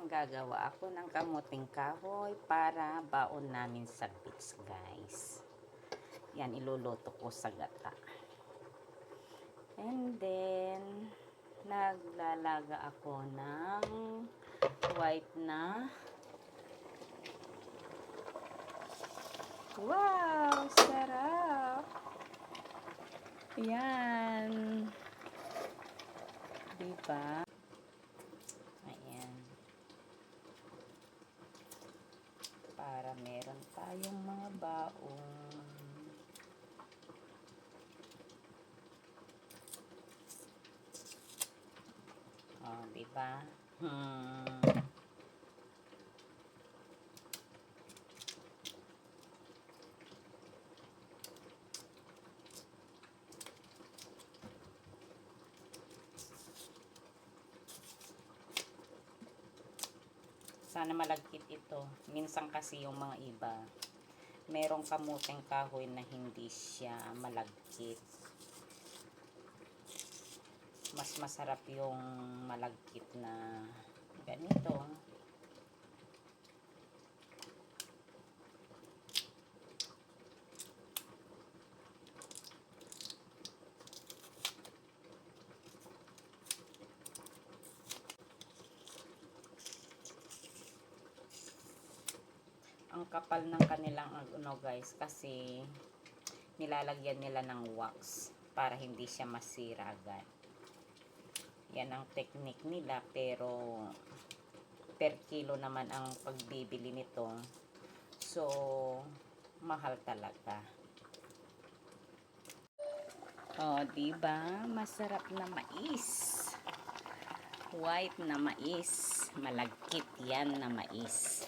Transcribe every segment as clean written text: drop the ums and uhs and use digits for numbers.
Gagawa ako ng kamuting kahoy para baon namin sa beach, guys. Yan, iluluto ko sa gata. And then, naglalaga ako ng white na. Wow! Sarap! Yan. Diba? Ayan. Para meron tayong mga baon. Oh, diba? Sana malagkit ito. Minsan kasi yung mga iba, merong kamuteng kahoy na hindi siya malagkit. Mas masarap yung malagkit na ganito. Ang kapal ng kanilang ano guys, kasi nilalagyan nila ng wax para hindi siya masira agad. Yan ang technique nila, pero per kilo naman ang pagbibili nito. So, mahal talaga. Oh, diba? Masarap na mais. White na mais. Malagkit yan na mais.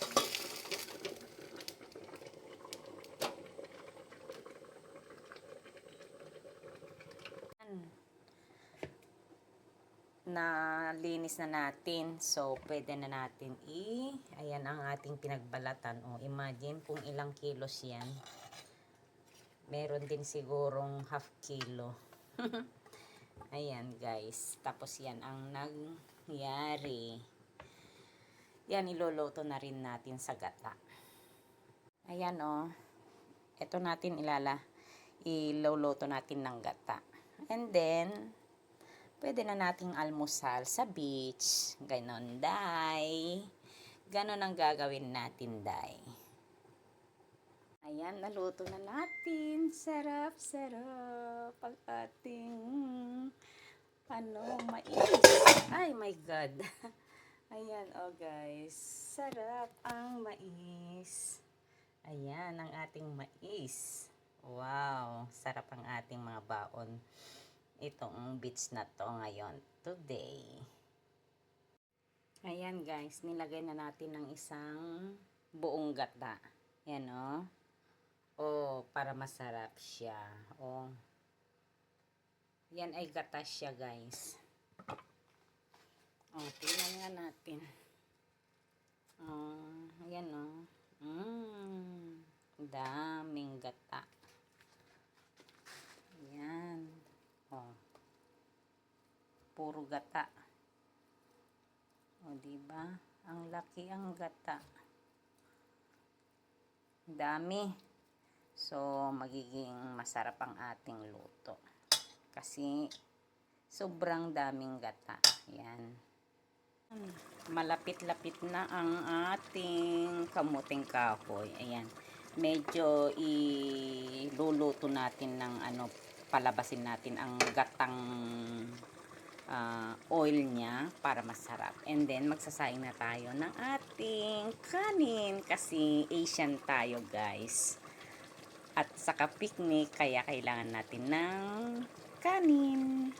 Nalinis na natin, so pwede na natin ayan ang ating pinagbalatan. O, imagine kung ilang kilos yan. Meron din sigurong half kilo. Ayan guys, tapos yan ang nangyari. Yan, iloloto na rin natin sa gata. Ayan o, ito natin iloloto natin ng gata. And then pwede na nating almusal sa beach. Ganon, day. Ganon ang gagawin natin, day. Ayan, naluto na natin. Sarap, sarap. Ang ating, mais. Ay, my God. Ayan, oh guys. Sarap ang mais. Ayan, ang ating mais. Wow, sarap ang ating mga baon. Itong beach na to ngayon, today. Ayan guys, nilagay na natin ng isang buong gata. Yan o. Oh, para masarap siya. Oh. Yan ay gata siya guys. Oh, tingnan nga natin. Oh, ayan o. Daming gata. Ayan. Oh. Puro gata. O, diba? Ang laki ang gata. Dami. So, magiging masarap ang ating luto. Kasi, sobrang daming gata. Yan. Malapit-lapit na ang ating kamuting kahoy. Ayan. Medyo iluluto natin ng palabasin natin ang gatang oil niya para masarap. And then, magsasaing na tayo ng ating kanin kasi Asian tayo guys. At saka picnic, kaya kailangan natin ng kanin.